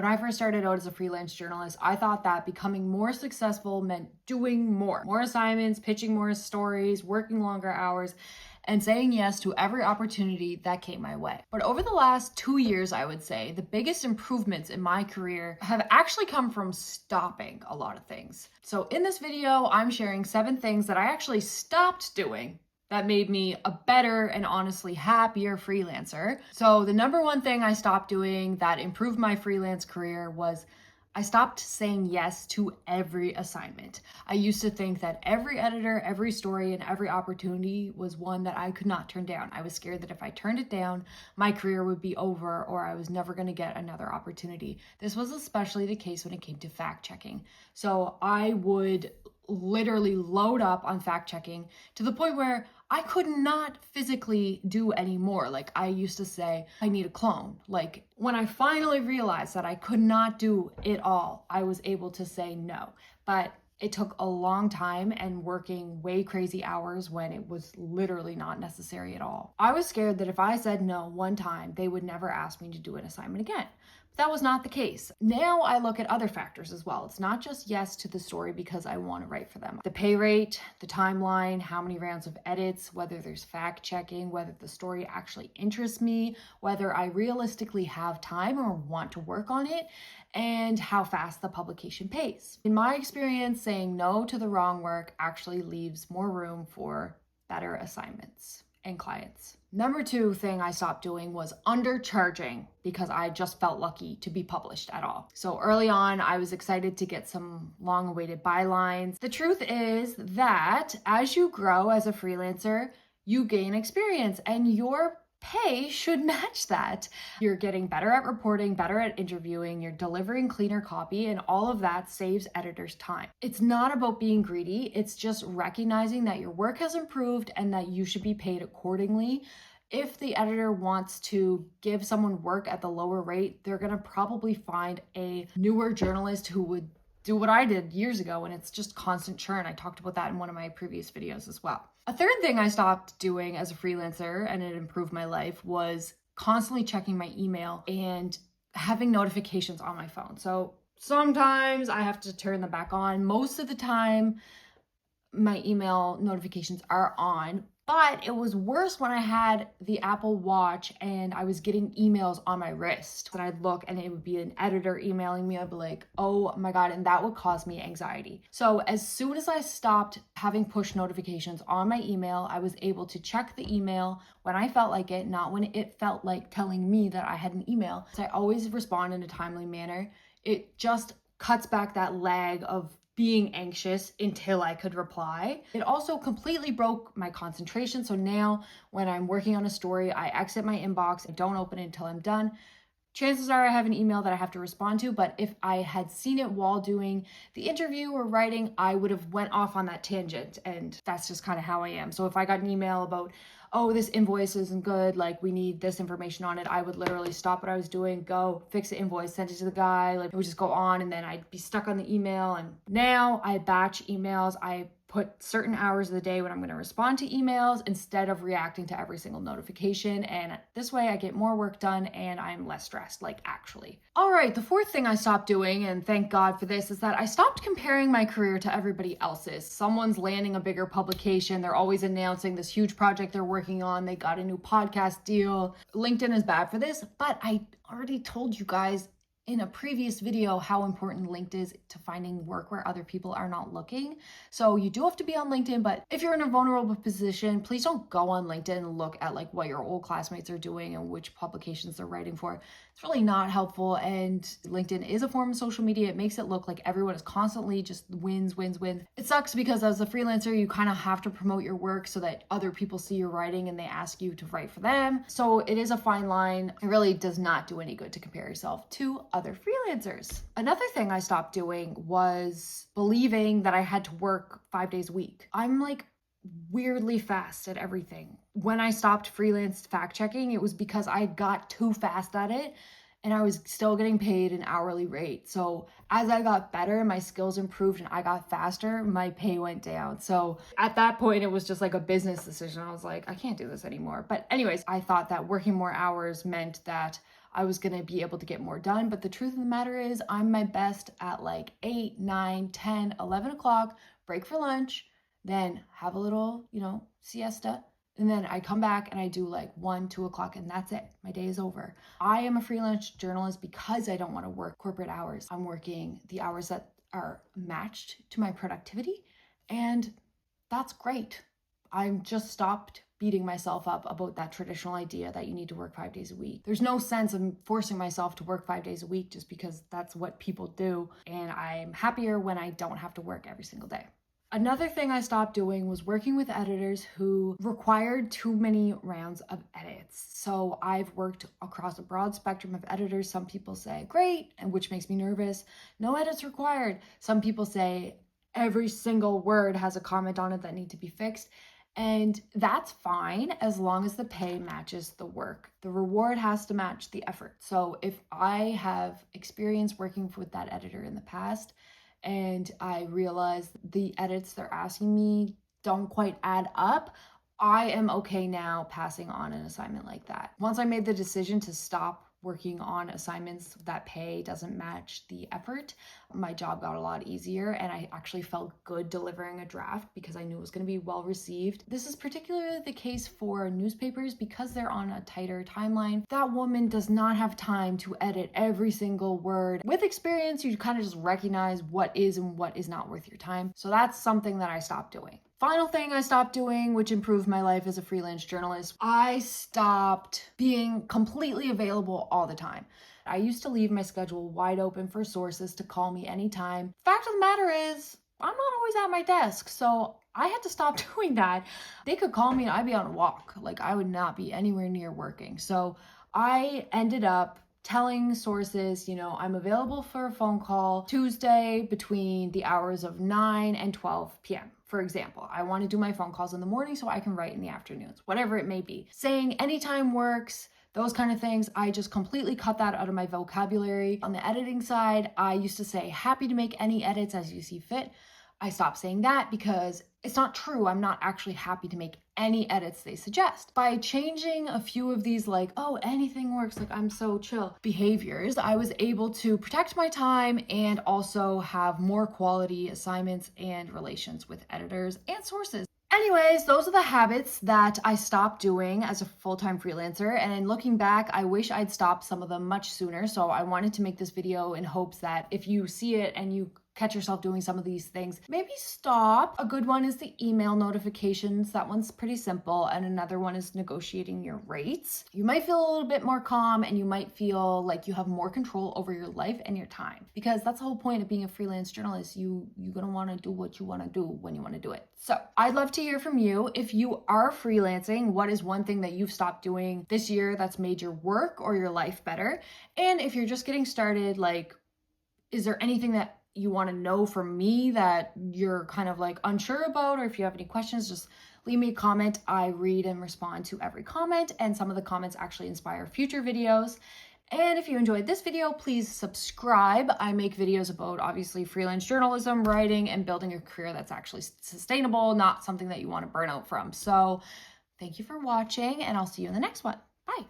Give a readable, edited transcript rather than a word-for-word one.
When I first started out as a freelance journalist, I thought that becoming more successful meant doing more assignments, pitching more stories, working longer hours, and saying yes to every opportunity that came my way. But over the last 2 years, I would say, the biggest improvements in my career have actually come from stopping a lot of things. So in this video, I'm sharing 7 things that I actually stopped doing that made me a better and honestly happier freelancer. So the number one thing I stopped doing that improved my freelance career was I stopped saying yes to every assignment. I used to think that every editor, every story, and every opportunity was one that I could not turn down. I was scared that if I turned it down, my career would be over or I was never going to get another opportunity. This was especially the case when it came to fact checking. So I would literally load up on fact checking to the point where I could not physically do anymore. Like I used to say, I need a clone. Like when I finally realized that I could not do it all, I was able to say no. But it took a long time and working way crazy hours when it was literally not necessary at all. I was scared that if I said no one time, they would never ask me to do an assignment again. That was not the case. Now I look at other factors as well. It's not just yes to the story because I want to write for them. The pay rate, the timeline, how many rounds of edits, whether there's fact checking, whether the story actually interests me, whether I realistically have time or want to work on it, and how fast the publication pays. In my experience, saying no to the wrong work actually leaves more room for better assignments and clients. Number 2 thing I stopped doing was undercharging because I just felt lucky to be published at all. So early on, I was excited to get some long-awaited bylines. The truth is that as you grow as a freelancer, you gain experience and your pay should match that. You're getting better at reporting, better at interviewing, you're delivering cleaner copy, and all of that saves editors time. It's not about being greedy, it's just recognizing that your work has improved and that you should be paid accordingly. If the editor wants to give someone work at the lower rate, they're gonna probably find a newer journalist who would do what I did years ago, and it's just constant churn. I talked about that in one of my previous videos as well. A third thing I stopped doing as a freelancer, and it improved my life, was constantly checking my email and having notifications on my phone. So sometimes I have to turn them back on. Most of the time, my email notifications are on, but it was worse when I had the Apple Watch and I was getting emails on my wrist. And I'd look and it would be an editor emailing me. I'd be like, oh my God, and that would cause me anxiety. So as soon as I stopped having push notifications on my email, I was able to check the email when I felt like it, not when it felt like telling me that I had an email. So I always respond in a timely manner. It just cuts back that lag of being anxious until I could reply. It also completely broke my concentration. So now when I'm working on a story, I exit my inbox, I don't open it until I'm done. Chances are I have an email that I have to respond to, but if I had seen it while doing the interview or writing, I would have went off on that tangent, and that's just kind of how I am. So if I got an email about, oh, this invoice isn't good, like we need this information on it, I would literally stop what I was doing, go fix the invoice, send it to the guy, like it would just go on, and then I'd be stuck on the email. And now I batch emails. I put certain hours of the day when I'm going to respond to emails instead of reacting to every single notification. And this way I get more work done and I'm less stressed, like actually. All right, the 4th thing I stopped doing, and thank God for this, is that I stopped comparing my career to everybody else's. Someone's landing a bigger publication. They're always announcing this huge project they're working on. They got a new podcast deal. LinkedIn is bad for this, but I already told you guys in a previous video how important LinkedIn is to finding work where other people are not looking. So you do have to be on LinkedIn, but if you're in a vulnerable position, please don't go on LinkedIn and look at like what your old classmates are doing and which publications they're writing for. It's really not helpful. And LinkedIn is a form of social media. It makes it look like everyone is constantly just wins. It sucks because as a freelancer, you kind of have to promote your work so that other people see your writing and they ask you to write for them. So it is a fine line. It really does not do any good to compare yourself to other freelancers. Another thing I stopped doing was believing that I had to work 5 days a week. I'm like weirdly fast at everything. When I stopped freelance fact checking, it was because I got too fast at it and I was still getting paid an hourly rate. So as I got better, my skills improved and I got faster, my pay went down. So at that point, it was just like a business decision. I was like, I can't do this anymore. But anyways, I thought that working more hours meant that I was going to be able to get more done. But the truth of the matter is I'm my best at like 8, 9, 10, 11 o'clock, break for lunch, then have a little, siesta. And then I come back and I do like 1, 2 o'clock, and that's it. My day is over. I am a freelance journalist because I don't want to work corporate hours. I'm working the hours that are matched to my productivity, and that's great. I'm just stopped beating myself up about that traditional idea that you need to work 5 days a week. There's no sense in forcing myself to work 5 days a week just because that's what people do. And I'm happier when I don't have to work every single day. Another thing I stopped doing was working with editors who required too many rounds of edits. So I've worked across a broad spectrum of editors. Some people say, great, and which makes me nervous. No edits required. Some people say every single word has a comment on it that need to be fixed. And that's fine as long as the pay matches the work. The reward has to match the effort. So if I have experience working with that editor in the past, and I realize the edits they're asking me don't quite add up, I am okay now passing on an assignment like that. Once I made the decision to stop working on assignments that pay doesn't match the effort, my job got a lot easier, and I actually felt good delivering a draft because I knew it was going to be well received. This is particularly the case for newspapers because they're on a tighter timeline. That woman does not have time to edit every single word. With experience, you kind of just recognize what is and what is not worth your time. So that's something that I stopped doing. Final thing I stopped doing, which improved my life as a freelance journalist, I stopped being completely available all the time. I used to leave my schedule wide open for sources to call me anytime. Fact of the matter is, I'm not always at my desk, so I had to stop doing that. They could call me and I'd be on a walk. Like, I would not be anywhere near working. So I ended up telling sources, I'm available for a phone call Tuesday between the hours of 9 and 12 p.m. For example, I want to do my phone calls in the morning so I can write in the afternoons, whatever it may be. Saying anytime works, those kind of things, I just completely cut that out of my vocabulary. On the editing side, I used to say happy to make any edits as you see fit. I stopped saying that because it's not true. I'm not actually happy to make any edits they suggest. By changing a few of these like, oh, anything works, like I'm so chill behaviors, I was able to protect my time and also have more quality assignments and relations with editors and sources. Anyways, those are the habits that I stopped doing as a full-time freelancer. And in looking back, I wish I'd stopped some of them much sooner. So I wanted to make this video in hopes that if you see it and you catch yourself doing some of these things, maybe stop. A good one is the email notifications. That one's pretty simple. And another one is negotiating your rates. You might feel a little bit more calm and you might feel like you have more control over your life and your time, because that's the whole point of being a freelance journalist. You're gonna wanna do what you wanna do when you wanna do it. So I'd love to hear from you. If you are freelancing, what is one thing that you've stopped doing this year that's made your work or your life better? And if you're just getting started, like, is there anything that you want to know from me that you're kind of like unsure about, or if you have any questions, just leave me a comment. I read and respond to every comment, and some of the comments actually inspire future videos. And if you enjoyed this video, please subscribe. I make videos about obviously freelance journalism, writing, and building a career that's actually sustainable, not something that you want to burn out from. So thank you for watching, and I'll see you in the next one. Bye.